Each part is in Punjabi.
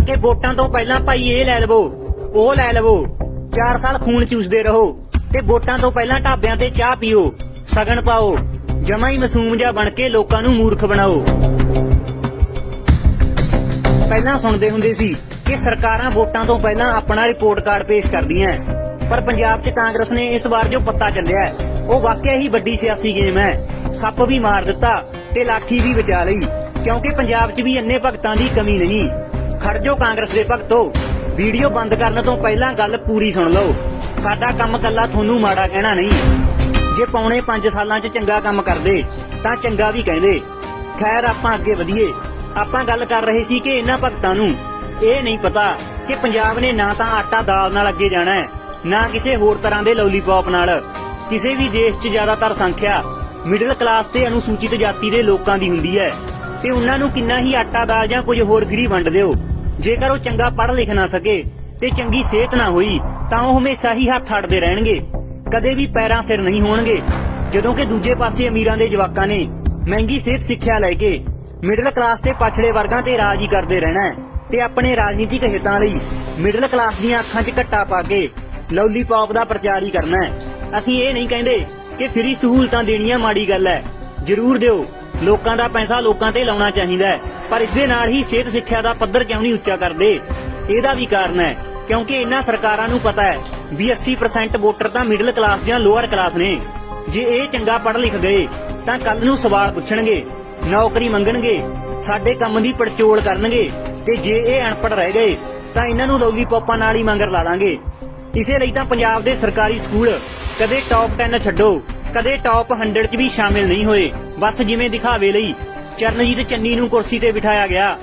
कि वोटां तो पहला भाई ये लै लवो ਉਹ ਲੈ ਲਵੋ 4 ਸਾਲ ਖੂਨ ਚੂਸਦੇ ਰਹੋ ਤੇ ਵੋਟਾਂ ਤੋਂ ਪਹਿਲਾਂ ਢਾਬਿਆਂ ਤੇ ਚਾਹ ਪੀਓ ਸਗਨ ਪਾਓ ਜਮਾ ਹੀ ਮਾਸੂਮ ਜਿਹਾ ਬਣ ਕੇ ਲੋਕਾਂ ਨੂੰ ਮੂਰਖ ਬਣਾਓ। ਪਹਿਲਾਂ ਸੁਣਦੇ ਹੁੰਦੇ ਸੀ ਕਿ ਸਰਕਾਰਾਂ ਵੋਟਾਂ ਤੋਂ ਪਹਿਲਾਂ ਆਪਣਾ ਰਿਪੋਰਟ ਕਾਰਡ ਪੇਸ਼ ਕਰਦੀਆਂ ਪਰ ਪੰਜਾਬ 'ਚ ਕਾਂਗਰਸ ਨੇ ਇਸ ਵਾਰ ਜੋ ਪੱਤਾ ਚੱਲਿਆ ਉਹ ਵਾਕਿਆ ਹੀ ਵੱਡੀ ਸਿਆਸੀ ਗੇਮ ਹੈ। ਸੱਪ ਵੀ ਮਾਰ ਦਿੱਤਾ ਤੇ ਲਾਠੀ ਵੀ ਬਚਾ ਲਈ ਕਿਉਂਕਿ ਪੰਜਾਬ 'ਚ ਵੀ ਇੰਨੇ ਭਗਤਾਂ ਦੀ ਕਮੀ ਨਹੀਂ। ਖੜ ਜਾਓ ਕਾਂਗਰਸ ਦੇ ਭਗਤੋ, ਵੀਡੀਓ ਬੰਦ ਕਰਨ ਤੋਂ ਪਹਿਲਾਂ ਗੱਲ ਪੂਰੀ ਸੁਣ ਲਓ। ਸਾਡਾ ਕੰਮ ਕੱਲਾ ਤੁਹਾਨੂੰ ਮਾੜਾ ਕਹਿਣਾ ਨਹੀਂ। ਜੇ ਪੌਣੇ 5 ਸਾਲਾਂ 'ਚ ਚੰਗਾ ਕੰਮ ਕਰਦੇ ਤਾਂ ਚੰਗਾ ਵੀ ਕਹਿੰਦੇ। ਖੈਰ ਆਪਾਂ ਅੱਗੇ ਵਧੀਏ। ਆਪਾਂ ਗੱਲ ਕਰ ਰਹੇ ਸੀ ਕਿ ਇਹਨਾਂ ਭਗਤਾਂ ਨੂੰ ਇਹ ਨਹੀਂ ਪਤਾ ਕਿ ਪੰਜਾਬ ਨੇ ਨਾ ਤਾਂ ਆਟਾ ਦਾਲ ਨਾਲ ਅੱਗੇ ਜਾਣਾ ਹੈ ਨਾ ਕਿਸੇ ਹੋਰ ਤਰ੍ਹਾਂ ਦੇ ਲੋਲੀਪੌਪ ਨਾਲ। ਕਿਸੇ ਵੀ ਦੇਸ਼ 'ਚ ਜ਼ਿਆਦਾਤਰ ਸੰਖਿਆ ਮਿਡਲ ਕਲਾਸ ਤੇ ਅਨੁਸੂਚਿਤ ਜਾਤੀ ਦੇ ਲੋਕਾਂ ਦੀ ਹੁੰਦੀ ਹੈ ਤੇ ਉਹਨਾਂ ਨੂੰ ਕਿੰਨਾ ਹੀ ਆਟਾ ਦਾਲ ਜਾਂ ਕੁਝ ਹੋਰ ਫ੍ਰੀ ਵੰਡ ਦਿਓ, ਜੇਕਰ ਉਹ ਚੰਗਾ ਪੜ੍ਹ ਲਿਖ ਨਾ ਸਕੇ ਤੇ ਚੰਗੀ ਸਿਹਤ ਨਾ ਹੋਈ ਤਾਂ ਉਹ ਹਮੇਸ਼ਾ ਹੀ ਹੱਥ ਅੱਡਦੇ ਰਹਿਣਗੇ, ਕਦੇ ਵੀ ਪੈਰਾਂ ਸਿਰ ਨਹੀਂ ਹੋਣਗੇ। ਜਦੋਂ ਕਿ ਦੂਜੇ ਪਾਸੇ ਅਮੀਰਾਂ ਦੇ ਜਵਾਕਾਂ ਨੇ ਮਹਿੰਗੀ ਸਿਹਤ ਸਿੱਖਿਆ ਲੈ ਕੇ ਮਿਡਲ ਕਲਾਸ ਤੇ ਪਛੜੇ ਵਰਗਾਂ ਤੇ ਰਾਜ ਹੀ ਕਰਦੇ ਰਹਿਣਾ ਹੈ ਤੇ ਆਪਣੇ ਰਾਜਨੀਤਿਕ ਹਿੱਤਾਂ ਲਈ ਮਿਡਲ ਕਲਾਸ ਦੀਆਂ ਅੱਖਾਂ 'ਚ ਘੱਟਾ ਪਾ ਕੇ ਲੋਲੀਪੌਪ ਦਾ ਪ੍ਰਚਾਰ ਹੀ ਕਰਨਾ ਹੈ। ਅਸੀਂ ਇਹ ਨਹੀਂ ਕਹਿੰਦੇ ਕਿ ਫ੍ਰੀ ਸਹੂਲਤਾਂ ਦੇਣੀਆਂ ਮਾੜੀ ਗੱਲ ਹੈ, ਜ਼ਰੂਰ ਦਿਓ। ਲੋਕਾਂ ਦਾ ਪੈਸਾ ਲੋਕਾਂ ਤੇ ਲਾਉਣਾ ਚਾਹੀਦਾ ਹੈ, ਪਰ ਇਸ ਦੇ ਨਾਲ ਹੀ ਸਿਹਤ ਸਿੱਖਿਆ ਦਾ ਪੱਧਰ ਕਿਉਂ ਨਹੀਂ ਉੱਚਾ ਕਰਦੇ? ਇਹਦਾ ਵੀ ਕਾਰਨ ਹੈ ਕਿਉਂਕਿ ਇਹਨਾਂ ਸਰਕਾਰਾਂ ਨੂੰ ਪਤਾ ਹੈ ਵੀ 80% ਵੋਟਰ ਤਾਂ ਮਿਡਲ ਕਲਾਸ ਜਾਂ ਲੋਅਰ ਕਲਾਸ ਨੇ। ਜੇ ਇਹ ਚੰਗਾ ਪੜ੍ਹ ਲਿਖ ਗਏ ਤਾਂ ਕੱਲ ਨੂੰ ਸਵਾਲ ਪੁੱਛਣਗੇ, ਨੌਕਰੀ ਮੰਗਣਗੇ, ਸਾਡੇ ਕੰਮ ਦੀ ਪੜਚੋਲ ਕਰਨਗੇ ਤੇ ਜੇ ਇਹ ਅਨਪੜ੍ਹ ਰਹਿ ਗਏ ਤਾਂ ਇਹਨਾਂ ਨੂੰ ਲੋਲੀਪੌਪਾਂ ਨਾਲ ਹੀ ਮੰਗਰ ਲਾ ਲਾਂਗੇ। ਇਸੇ ਲਈ ਤਾਂ ਪੰਜਾਬ ਦੇ ਸਰਕਾਰੀ ਸਕੂਲ ਕਦੇ ਟੌਪ 10 ਛੱਡੋ ਕਦੇ ਟੌਪ 100 'ਚ ਵੀ ਸ਼ਾਮਿਲ ਨਹੀਂ ਹੋਏ। ਬਸ ਜਿਵੇਂ ਦਿਖਾਵੇ ਲਈ ਚਰਨਜੀਤ ਚੰਨੀ ਨੂੰ ਕੁਰਸੀ ਤੇ ਬਿਠਾਇਆ ਗਿਆ,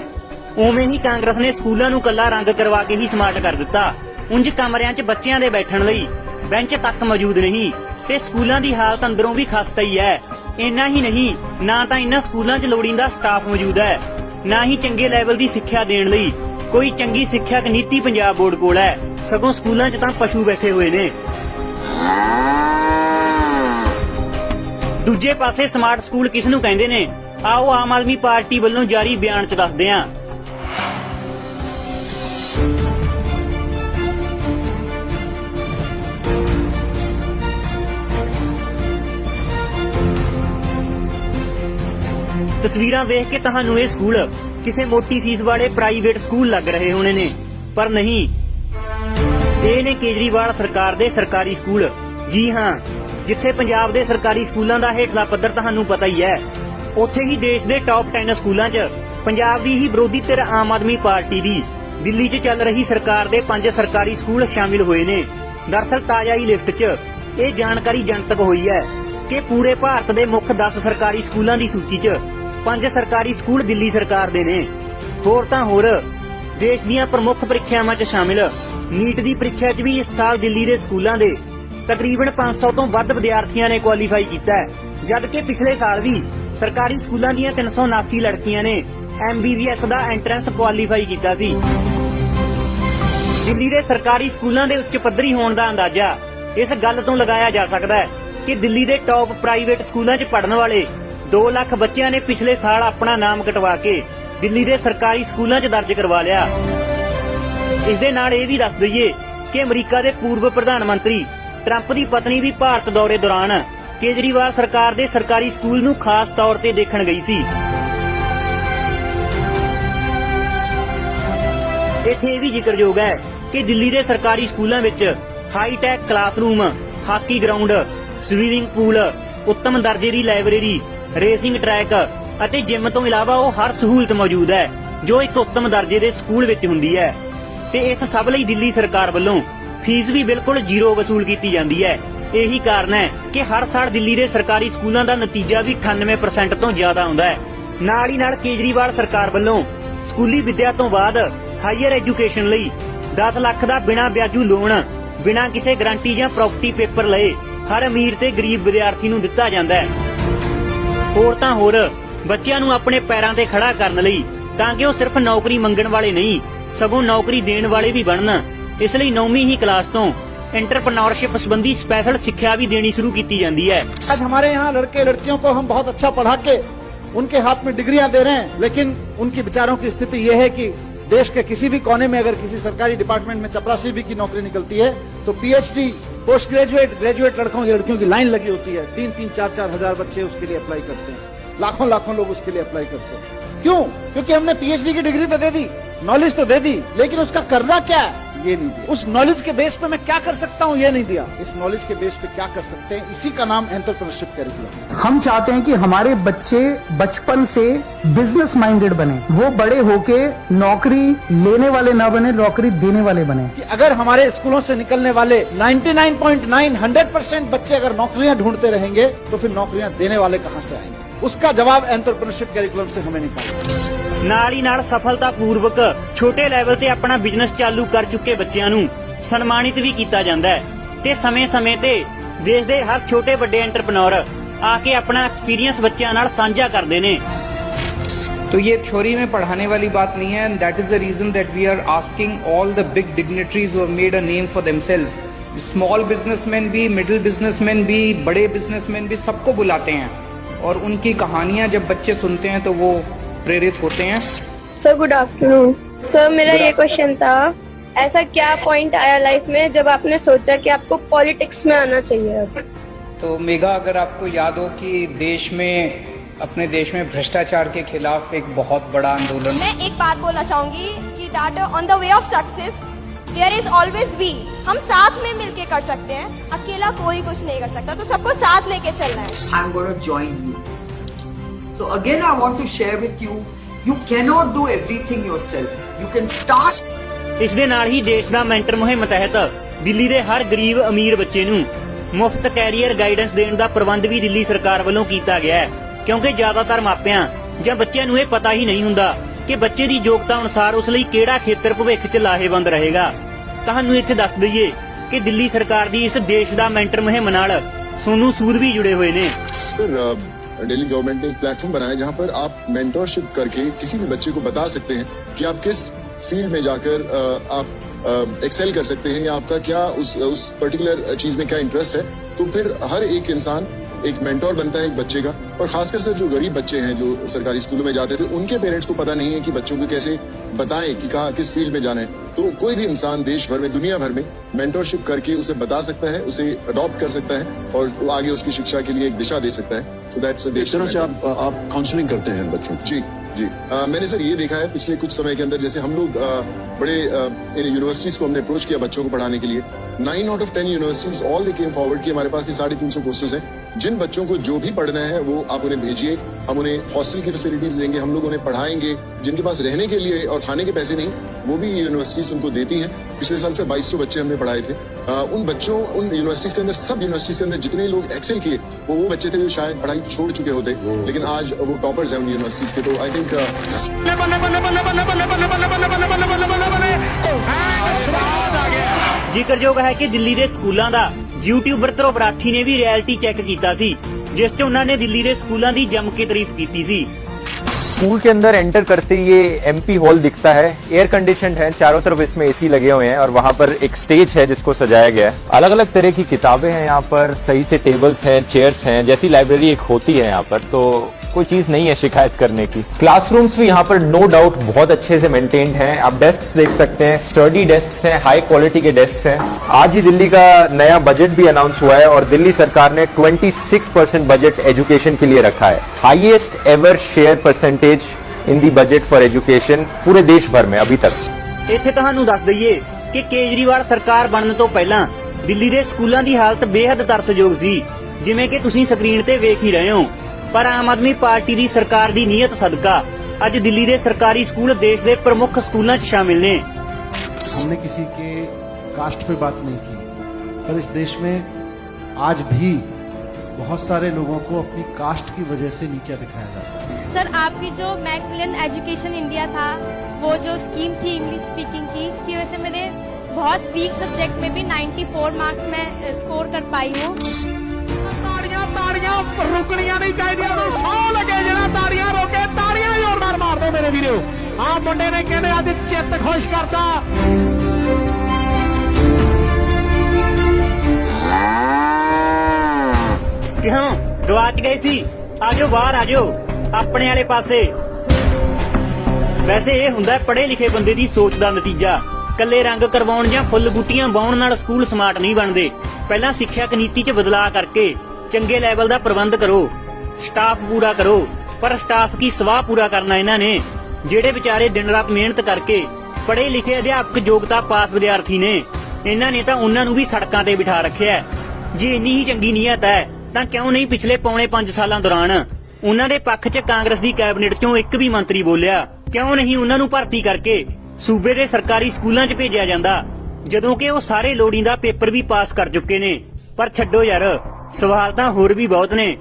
ਉਵੇਂ ਹੀ ਕਾਂਗਰਸ ਨੇ ਸਕੂਲਾਂ ਨੂੰ ਕੱਲਾ ਰੰਗ ਕਰਵਾ ਕੇ ਹੀ ਸਮਾਰਟ ਕਰ ਦਿੱਤਾ। ਉਂਝ ਕਮਰਿਆਂ 'ਚ ਬੱਚਿਆਂ ਦੇ ਬੈਠਣ ਲਈ ਬੈਂਚ ਤੱਕ ਮੌਜੂਦ ਨਹੀਂ ਤੇ ਸਕੂਲਾਂ ਦੀ ਹਾਲਤ ਅੰਦਰੋਂ ਵੀ ਖਸਤਾ ਹੀ ਹੈ। ਇੰਨਾ ਹੀ ਨਹੀਂ, ਨਾ ਤਾਂ ਇਹਨਾਂ ਸਕੂਲਾਂ 'ਚ ਲੋੜੀਂਦਾ ਸਟਾਫ ਮੌਜੂਦ ਹੈ, ਨਾ ਹੀ ਚੰਗੇ ਲੈਵਲ ਦੀ ਸਿੱਖਿਆ ਦੇਣ ਲਈ ਕੋਈ ਚੰਗੀ ਸਿੱਖਿਅਕ ਨੀਤੀ ਪੰਜਾਬ ਬੋਰਡ ਕੋਲ ਹੈ। ਸਗੋਂ ਸਕੂਲਾਂ 'ਚ ਤਾਂ ਪਸ਼ੂ ਬੈਠੇ ਹੋਏ ਨੇ। ਦੂਜੇ ਪਾਸੇ ਸਮਾਰਟ ਸਕੂਲ ਕਿਸ ਨੂੰ ਕਹਿੰਦੇ ਨੇ, ਆਓ ਆਮ ਆਦਮੀ ਪਾਰਟੀ ਵੱਲੋਂ ਜਾਰੀ ਬਿਆਨ 'ਚ ਦੱਸਦੇ ਹਾਂ। ਤਸਵੀਰਾਂ ਵੇਖ ਕੇ ਤੁਹਾਨੂੰ ਇਹ ਸਕੂਲ ਕਿਸੇ ਮੋਟੀ ਫੀਸ ਵਾਲੇ ਪ੍ਰਾਈਵੇਟ ਸਕੂਲ ਲੱਗ ਰਹੇ ਹੋਣੇ ਨੇ, ਪਰ ਨਹੀਂ, ਇਹ ਨੇ ਕੇਜਰੀਵਾਲ ਸਰਕਾਰ ਦੇ ਸਰਕਾਰੀ ਸਕੂਲ। ਜੀ ਹਾਂ, ਜਿੱਥੇ ਪੰਜਾਬ ਦੇ ਸਰਕਾਰੀ ਸਕੂਲਾਂ ਦਾ ਹੇਠਲਾ ਪੱਧਰ ਤੁਹਾਨੂੰ ਪਤਾ ਹੀ ਹੈ, ਉੱਥੇ ਹੀ ਦੇਸ਼ ਦੇ ਟੌਪ 10 ਸਕੂਲਾਂ 'ਚ ਪੰਜਾਬ ਦੀ ਹੀ ਵਿਰੋਧੀ ਧਿਰ ਆਮ ਆਦਮੀ ਪਾਰਟੀ ਦੀ ਦਿੱਲੀ 'ਚ ਚੱਲ ਰਹੀ ਸਰਕਾਰ ਦੇ 5 ਸਰਕਾਰੀ ਸਕੂਲ ਸ਼ਾਮਿਲ ਹੋਏ ਨੇ। ਦਰਅਸਲ ਤਾਜ਼ਾ ਹੀ ਲਿਸਟ 'ਚ ਇਹ ਜਾਣਕਾਰੀ ਜਨਤਕ ਹੋਈ ਹੈ ਕਿ ਪੂਰੇ ਭਾਰਤ ਦੇ ਮੁੱਖ 10 ਸਰਕਾਰੀ ਸਕੂਲਾਂ ਦੀ ਸੂਚੀ 'ਚ 5 ਸਰਕਾਰੀ ਸਕੂਲ ਦਿੱਲੀ ਸਰਕਾਰ ਦੇ ਨੇ। ਹੋਰ ਤਾਂ ਹੋਰ, ਦੇਸ਼ ਦੀਆਂ ਪ੍ਰਮੁੱਖ ਪ੍ਰੀਖਿਆਵਾਂ 'ਚ ਸ਼ਾਮਿਲ ਨੀਟ ਦੀ ਪ੍ਰੀਖਿਆ 'ਚ ਵੀ ਇਸ ਸਾਲ ਦਿੱਲੀ ਦੇ ਸਕੂਲਾਂ ਦੇ ਤਕਰੀਬਨ 500 ਤੋਂ ਵੱਧ ਵਿਦਿਆਰਥੀਆਂ ਨੇ ਕੁਆਲੀਫਾਈ ਕੀਤਾ ਹੈ, ਜਦ ਕਿ ਪਿਛਲੇ ਸਾਲ ਵੀ ਸਰਕਾਰੀ ਸਕੂਲਾਂ ਦੀਆਂ 379 ਲੜਕੀਆਂ ਨੇ MBBS ਦਾ ਐਂਟਰੈਂਸ ਕੁਆਲੀਫਾਈ ਕੀਤਾ ਸੀ। ਦਿੱਲੀ ਦੇ ਸਰਕਾਰੀ ਸਕੂਲਾਂ ਦੇ ਉੱਚ ਪੱਧਰੀ ਹੋਣ ਦਾ ਅੰਦਾਜ਼ਾ ਇਸ ਗੱਲ ਤੋਂ ਲਗਾਇਆ ਜਾ ਸਕਦਾ ਹੈ ਕਿ ਦਿੱਲੀ ਦੇ ਟੌਪ ਪ੍ਰਾਈਵੇਟ ਸਕੂਲਾਂ 'ਚ ਪੜ੍ਹਨ ਵਾਲੇ 2 ਲੱਖ ਬੱਚਿਆਂ ਨੇ ਪਿਛਲੇ ਸਾਲ ਆਪਣਾ ਨਾਮ ਕਟਵਾ ਕੇ ਦਿੱਲੀ ਦੇ ਸਰਕਾਰੀ ਸਕੂਲਾਂ 'ਚ ਦਰਜ ਕਰਵਾ ਲਿਆ। ਇਸ ਦੇ ਨਾਲ ਇਹ ਵੀ ਦੱਸ ਦਈਏ ਕਿ ਅਮਰੀਕਾ ਦੇ ਪੂਰਵ ਪ੍ਰਧਾਨ ਮੰਤਰੀ ਟਰੰਪ ਦੀ ਪਤਨੀ ਵੀ ਭਾਰਤ ਦੌਰੇ ਦੌਰਾਨ ਕੇਜਰੀਵਾਲ ਸਰਕਾਰ ਦੇ ਸਰਕਾਰੀ ਸਕੂਲ ਨੂੰ ਖਾਸ ਤੌਰ ਤੇ ਦੇਖਣ ਗਈ ਸੀ। ਇੱਥੇ ਇਹ ਵੀ ਜ਼ਿਕਰਯੋਗ ਹੈ ਕਿ ਦਿੱਲੀ ਦੇ ਸਰਕਾਰੀ ਸਕੂਲਾਂ ਵਿੱਚ hi tech classroom, hockey ground, swimming pool, ਉੱਤਮ ਦਰਜੇ ਦੀ ਲਾਇਬ੍ਰੇਰੀ, ਰੇਸਿੰਗ ਟਰੈਕ ਅਤੇ ਜਿਮ ਤੋਂ ਇਲਾਵਾ ਉਹ ਹਰ ਸਹੂਲਤ ਮੌਜੂਦ ਹੈ ਜੋ ਇੱਕ ਉੱਤਮ ਦਰਜੇ ਦੇ ਸਕੂਲ ਵਿੱਚ ਹੁੰਦੀ ਹੈ ਤੇ ਇਸ ਸਭ ਲਈ ਦਿੱਲੀ ਸਰਕਾਰ ਵੱਲੋਂ ਫੀਸ ਵੀ ਬਿਲਕੁਲ ਜ਼ੀਰੋ ਵਸੂਲ ਕੀਤੀ ਜਾਂਦੀ ਹੈ। ਇਹੀ ਕਾਰਨ ਹੈ ਕਿ ਹਰ ਸਾਲ ਦਿੱਲੀ ਦੇ ਸਰਕਾਰੀ ਸਕੂਲਾਂ ਦਾ ਨਤੀਜਾ ਵੀ 98% ਤੋਂ ਜ਼ਿਆਦਾ ਆਉਂਦਾ ਹੈ। ਨਾਲ ਹੀ ਨਾਲ ਕੇਜਰੀਵਾਲ ਸਰਕਾਰ ਵੱਲੋਂ ਸਕੂਲੀ ਵਿੱਦਿਆ ਤੋਂ ਬਾਅਦ ਹਾਇਰ ਐਜੂਕੇਸ਼ਨ ਲਈ 10 ਲੱਖ ਦਾ ਬਿਨਾਂ ਵਿਆਜੂ ਲੋਨ ਬਿਨਾਂ ਕਿਸੇ ਗਾਰੰਟੀ ਜਾਂ ਪ੍ਰਾਪਰਟੀ ਪੇਪਰ ਲਏ ਹਰ ਅਮੀਰ ਤੇ ਗਰੀਬ ਵਿਦਿਆਰਥੀ ਨੂੰ ਦਿੱਤਾ ਜਾਂਦਾ ਹੈ। ਹੋਰ ਤਾਂ ਹੋਰ, ਬੱਚਿਆਂ ਨੂੰ ਆਪਣੇ ਪੈਰਾਂ ਤੇ ਖੜਾ ਕਰਨ ਲਈ ਤਾਂ ਕਿ ਉਹ ਸਿਰਫ ਨੌਕਰੀ ਮੰਗਣ ਵਾਲੇ ਨਹੀਂ ਸਗੋਂ ਨੌਕਰੀ ਦੇਣ ਵਾਲੇ ਵੀ ਬਣਨ, ਇਸ ਲਈ 9ਵੀਂ ही क्लास तो एंटरप्रेन्योरशिप संबंधी स्पेशल शिक्षा भी देनी शुरू की जाती है। आज हमारे यहाँ लड़के लड़कियों को हम बहुत अच्छा पढ़ा के उनके हाथ में डिग्रियां दे रहे हैं, लेकिन उनके विचारों की स्थिति यह है कि देश के किसी भी कोने में अगर किसी सरकारी डिपार्टमेंट में चपरासी भी की नौकरी निकलती है तो पीएचडी, पोस्ट ग्रेजुएट, ग्रेजुएट लड़कियों की लाइन लगी होती है। 3-3, 4-4 हजार बच्चे उसके लिए अप्लाई करते हैं। लाखों लोग उसके लिए अप्लाई करते हैं। क्यों? क्योंकि हमने पीएचडी की डिग्री तो दे दी, नॉलेज तो दे दी, लेकिन उसका करना क्या है ये नहीं दिया। उस नॉलेज के बेस पे मैं क्या कर सकता हूँ ये नहीं दिया। इस नॉलेज के बेस पे क्या कर सकते हैं, इसी का नाम एंटरप्रेन्योरशिप कैरिकुलम। हम चाहते हैं कि हमारे बच्चे बचपन से बिजनेस माइंडेड बने, वो बड़े होके नौकरी लेने वाले ना बने, नौकरी देने वाले बने। कि अगर हमारे स्कूलों से निकलने वाले 99.9 100% बच्चे अगर नौकरियां ढूंढते रहेंगे तो फिर नौकरियां देने वाले कहां से आएंगे? उसका जवाब एंटरप्रेन्योरशिप कैरिकुलम से हमें निकालना। ਨਾਲ ਹੀ ਨਾਲ ਸਫਲਤਾਪੂਰਵਕ ਛੋਟੇ ਲੈਵਲ ਤੇ ਆਪਣਾ ਬਿਜ਼ਨਸ ਚਾਲੂ ਕਰ ਚੁੱਕੇ ਬੱਚਿਆਂ ਨੂੰ ਸਨਮਾਨਿਤ ਵੀ ਕੀਤਾ ਜਾਂਦਾ ਹੈ ਤੇ ਸਮੇਂ-ਸਮੇਂ ਤੇ ਦੇਸ਼ ਦੇ ਹਰ ਛੋਟੇ ਵੱਡੇ ਐਂਟਰਪ੍ਰੈਨਿਓਰ ਆ ਕੇ ਆਪਣਾ ਐਕਸਪੀਰੀਅੰਸ ਬੱਚਿਆਂ ਨਾਲ ਸਾਂਝਾ ਕਰਦੇ ਨੇ। तो ये थ्योरी में पढ़ाने वाली बात नहीं है, and that is the reason that we are asking all the big dignitaries who have made a name for themselves, small businessman भी, मिडिल बिजनेसमैन भी, बड़े बिजनेसमैन भी, सबको बुलाते हैं और उनकी कहानियां जब बच्चे सुनते हैं तो वो प्रेरित होते हैं। सर गुड आफ्टरनून सर, मेरा ये क्वेश्चन था, ऐसा क्या पॉइंट आया लाइफ में जब आपने सोचा कि आपको पॉलिटिक्स में आना चाहिए? अब तो मेघा, अगर आपको याद हो कि अपने देश में भ्रष्टाचार के खिलाफ एक बहुत बड़ा आंदोलन, मैं एक बात बोलना चाहूंगी कि that on the way of success there is always we. हम साथ में मिलके कर सकते हैं, अकेला कोई कुछ नहीं कर सकता, तो सबको साथ लेके चलना है। I'm going to join you. So again, I want to share with you, you cannot do everything yourself. You can start. ਇਸ ਦੇ ਨਾਲ ਹੀ ਦੇਸ਼ ਦਾ ਮੈਂਟਰ ਮੁਹਿੰਮ ਤਹਿਤ ਦਿੱਲੀ ਦੇ ਹਰ ਗਰੀਬ ਅਮੀਰ ਬੱਚੇ ਨੂੰ ਮੁਫਤ ਕੈਰੀਅਰ ਗਾਈਡੈਂਸ ਦੇਣ ਦਾ ਪ੍ਰਬੰਧ ਵੀ ਦਿੱਲੀ ਸਰਕਾਰ ਵੱਲੋਂ ਕੀਤਾ ਗਿਆ ਹੈ, ਕਿਉਂਕਿ ਜ਼ਿਆਦਾਤਰ ਮਾਪਿਆਂ ਜਾਂ ਬੱਚਿਆਂ ਨੂੰ ਇਹ ਪਤਾ ਹੀ ਨਹੀਂ ਹੁੰਦਾ ਕਿ ਬੱਚੇ ਦੀ ਯੋਗਤਾ ਅਨੁਸਾਰ ਉਸ ਲਈ ਕਿਹੜਾ ਖੇਤਰ ਭਵਿੱਖ 'ਚ ਲਾਹੇਵੰਦ ਰਹੇਗਾ। ਤੁਹਾਨੂੰ ਇੱਥੇ ਦੱਸ ਦਈਏ ਕਿ ਦਿੱਲੀ ਸਰਕਾਰ ਦੀ ਇਸ ਦੇਸ਼ ਦਾ ਮੈਂਟਰ ਮੁਹਿੰਮ ਨਾਲ ਸੋਨੂ सूद भी जुड़े हुए ने। सर, दिल्ली गवर्नमेंट ने एक प्लेटफॉर्म बनाया जहां पर आप मेंटरशिप करके किसी भी बच्चे को बता सकते हैं कि आप किस फील्ड में जाकर आप एक्सेल कर सकते हैं या आपका क्या उस पर्टिकुलर चीज में क्या इंटरेस्ट है। तो फिर हर एक इंसान एक मेंटोर बनता है एक बच्चे का। और खासकर से जो गरीब बच्चे हैं जो सरकारी स्कूलों में जाते थे, उनके पेरेंट्स को पता नहीं है कि बच्चों को कैसे बताएं कि कहाँ किस फील्ड में जाना है। तो कोई भी इंसान देश भर में, दुनिया भर में मेंटरशिप करके उसे बता सकता है, उसे अडॉप्ट कर सकता है और वो आगे उसकी शिक्षा के लिए एक दिशा दे सकता है। सो दैट्स एक तरह से आप काउंसलिंग करते हैं बच्चों की? जी। मैंने सर ये देखा है पिछले कुछ समय के अंदर, जैसे हम लोग बड़े यूनिवर्सिटीज को हमने अप्रोच किया बच्चों को पढ़ाने के लिए। 9 out of 10 universities all they came forward कि हमारे पास ये 350 कोर्सेज हैं। जिन बच्चों को जो भी पढ़ना है वो आप उन्हें भेजिए, हम उन्हें हॉस्टल की फैसिलिटीज देंगे, हम लोग उन्हें पढ़ाएंगे। जिनके पास रहने के लिए और खाने के पैसे नहीं, वो भी यूनिवर्सिटीज उनको देती हैं। पिछले साल से 2200 बच्चे हमने पढ़ाए थे। उन बच्चों, उन यूनिवर्सिटीज के अंदर, सब यूनिवर्सिटीज के अंदर जितने लोग एक्सेल किए वो बच्चे थे जो शायद पढ़ाई छोड़ चुके होते, लेकिन आज वो टॉपर्स हैं उन यूनिवर्सिटीज के। तो आई थिंक ਜ਼ਿਕਰਯੋਗ ਹੈ ਕਿ ਦਿੱਲੀ ਦੇ ਸਕੂਲਾਂ ਦਾ ਯੂਟਿਊਬਰ ਧਰੁਵ ਰਾਠੀ ਨੇ ਵੀ ਰਿਐਲਿਟੀ ਚੈੱਕ ਕੀਤਾ ਸੀ, ਜਿਸ 'ਚ ਉਹਨਾਂ ਨੇ ਦਿੱਲੀ ਦੇ ਸਕੂਲਾਂ ਦੀ ਜੰਮ ਕੇ ਤਾਰੀਫ ਕੀਤੀ ਸੀ। स्कूल के अंदर एंटर करते ही ये एमपी हॉल दिखता है, एयर कंडीशनड है, चारों तरफ इसमें एसी लगे हुए हैं और वहाँ पर एक स्टेज है जिसको सजाया गया है। अलग अलग तरह की किताबें हैं यहाँ पर, सही से टेबल्स हैं, चेयर्स हैं, जैसी लाइब्रेरी एक होती है यहाँ पर, तो कोई चीज नहीं है शिकायत करने की। क्लासरूम्स भी यहाँ पर नो डाउट बहुत अच्छे से मेंटेन्ड हैं। आप डेस्क्स देख सकते हैं, स्टडी डेस्क्स हैं, हाई क्वालिटी के डेस्क्स हैं। आज ही दिल्ली का नया बजट भी अनाउंस हुआ है और दिल्ली सरकार ने 26% बजट एजुकेशन के लिए रखा है, highest ever share percentage in the budget for education पूरे देश भर में अभी तक। ਇੱਥੇ ਤੁਹਾਨੂੰ ਦੱਸ ਦਈਏ ਕਿ ਕੇਜਰੀਵਾਲ ਸਰਕਾਰ ਬਣਨ ਤੋਂ ਪਹਿਲਾਂ ਦਿੱਲੀ ਦੇ ਸਕੂਲਾਂ ਦੀ ਹਾਲਤ ਬੇहद ਤਰਸਯੋਗ ਸੀ, ਜਿਵੇਂ ਕਿ ਤੁਸੀਂ ਸਕਰੀਨ ਤੇ ਵੇਖ ਹੀ ਰਹੇ ਹੋ। ਪਰ ਆਮ ਆਦਮੀ ਪਾਰਟੀ ਦੀ ਸਰਕਾਰ ਦੀ ਨੀਅਤ ਸਦਕਾ ਅੱਜ ਦਿੱਲੀ ਦੇ ਸਰਕਾਰੀ ਸਕੂਲ ਦੇਸ਼ ਦੇ ਪ੍ਰਮੁੱਖ ਸਕੂਲਾਂ 'ਚ ਸ਼ਾमिल ਨੇ। हमने किसी के कास्ट पे बात नहीं की, पर इस देश में आज भी बहुत सारे लोगों को अपनी कास्ट की वजह से नीचे दिखाया जाता है। सर, आपकी जो मैकमिलन एजुकेशन इंडिया था, वो जो स्कीम थी इंग्लिश स्पीकिंग की, इसकी वजह से मैंने बहुत वीक सब्जेक्ट में भी 94 मार्क्स में स्कोर कर पाई हूँ। ताड़ियां रुकनियां नहीं चाहिए, सौ लगे जरा ताड़ियां रोके, ताड़ियां जोरदार मार दो मेरे वीरो। आ मुंडे ने कहने आज चित्त खुश करता। ਕਿਉਂ ਗਵਾਚ ਗਏ ਸੀ? ਆਜੋ ਬਾਹਰ ਆਜੋ ਆਪਣੇ ਵਾਲੇ ਪਾਸੇ। ਵੈਸੇ ਇਹ ਹੁੰਦਾ ਪੜ੍ਹੇ ਲਿਖੇ ਬੰਦੇ ਦੀ ਸੋਚ ਦਾ ਨਤੀਜਾ। ਕੱਲੇ ਰੰਗ ਕਰਵਾਉਣ ਜਾਂ ਫੁੱਲ ਬੂਟੀਆਂ ਵਾਉਣ ਨਾਲ ਸਕੂਲ ਸਮਾਰਟ ਨਹੀਂ ਬਣਦੇ। ਪਹਿਲਾਂ ਸਿੱਖਿਅਕ ਨੀਤੀ 'ਚ ਬਦਲਾਅ ਕਰਕੇ ਚੰਗੇ ਲੈਵਲ ਦਾ ਪ੍ਰਬੰਧ ਕਰੋ, ਸਟਾਫ ਪੂਰਾ ਕਰੋ। ਪਰ ਸਟਾਫ ਕੀ ਸਵਾਹ ਪੂਰਾ ਕਰਨਾ ਇਹਨਾਂ ਨੇ, ਜਿਹੜੇ ਵਿਚਾਰੇ ਦਿਨ ਰਾਤ ਮਿਹਨਤ ਕਰਕੇ ਪੜ੍ਹੇ ਲਿਖੇ ਅਧਿਆਪਕ ਯੋਗਤਾ ਪਾਸ ਵਿਦਿਆਰਥੀ ਨੇ। ਇਹਨਾਂ ਨੇ ਤਾਂ ਉਹਨਾਂ ਨੂੰ ਵੀ ਸੜਕਾਂ ਤੇ ਬਿਠਾ ਰੱਖਿਆ। ਜੇ ਇੰਨੀ ਹੀ ਚੰਗੀ ਨੀਅਤ ਹੈ ਤਾਂ ਕਿਉਂ ਨਹੀਂ ਪਿਛਲੇ ਪੌਣੇ 5 ਸਾਲਾਂ ਦੌਰਾਨ ਉਹਨਾਂ ਦੇ ਪੱਖ 'ਚ ਕਾਂਗਰਸ ਦੀ ਕੈਬਨਿਟ 'ਚੋਂ ਇੱਕ ਵੀ ਮੰਤਰੀ ਬੋਲਿਆ? ਕਿਉਂ ਨਹੀਂ ਉਹਨਾਂ ਨੂੰ ਭਰਤੀ ਕਰਕੇ ਸੂਬੇ ਦੇ ਸਰਕਾਰੀ ਸਕੂਲਾਂ 'ਚ ਭੇਜਿਆ ਜਾਂਦਾ, ਜਦੋਂ ਕਿ ਉਹ ਸਾਰੇ ਲੋੜੀਂਦਾ ਪੇਪਰ ਵੀ ਪਾਸ ਕਰ ਚੁੱਕੇ ਨੇ? ਪਰ ਛੱਡੋ ਯਾਰ, ਸਵਾਲ ਤਾਂ ਹੋਰ ਵੀ ਬਹੁਤ ਨੇ,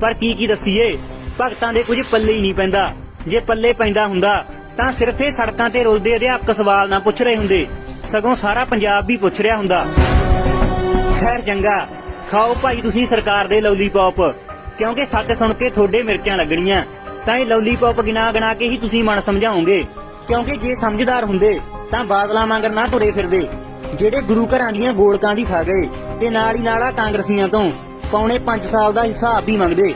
ਪਰ ਕੀ ਦੱਸੀਏ, ਭਗਤਾਂ ਦੇ ਕੁਝ ਪੱਲੇ ਹੀ ਨਹੀਂ ਪੈਂਦਾ। ਜੇ ਪੱਲੇ ਪੈਂਦਾ ਹੁੰਦਾ ਤਾਂ ਸਿਰਫ ਇਹ ਸੜਕਾਂ ਤੇ ਰੁਲਦੇ ਅਧਿਆਪਕ ਸਵਾਲ ਨਾ ਪੁੱਛ ਰਹੇ ਹੁੰਦੇ, ਸਗੋਂ ਸਾਰਾ ਪੰਜਾਬ ਵੀ ਪੁੱਛ ਰਿਹਾ ਹੁੰਦਾ। ਖੈਰ ਚੰਗਾ, ਖਾਓ ਭਾਈ ਤੁਸੀਂ ਸਰਕਾਰ ਦੇ ਲੋਲੀਪੌਪ, ਕਿਉਂਕਿ ਸੱਚ ਸੁਣ ਕੇ ਤੁਹਾਡੇ ਮਿਰਚਾਂ ਲੱਗਣੀਆਂ। ਤਾਂ ਇਹ ਲੋਲੀਪੌਪ ਗਿਣਾ ਕੇ ਹੀ ਤੁਸੀਂ ਮਨ ਸਮਝਾਓਗੇ, ਕਿਉਂਕਿ ਜੇ ਸਮਝਦਾਰ ਹੁੰਦੇ ਤਾਂ ਬਾਦਲਾਂ ਵਾਂਗਰ ਨਾ ਤੁਰੇ ਫਿਰਦੇ, ਜਿਹੜੇ ਗੁਰੂ ਘਰਾਂ ਦੀਆਂ ਗੋਲਕਾਂ ਵੀ ਖਾ ਗਏ ਤੇ ਨਾਲ ਹੀ ਨਾਲ ਆ ਕਾਂਗਰਸੀਆਂ ਤੋਂ ਪੌਣੇ 5 ਸਾਲ ਦਾ ਹਿਸਾਬ ਵੀ ਮੰਗਦੇ।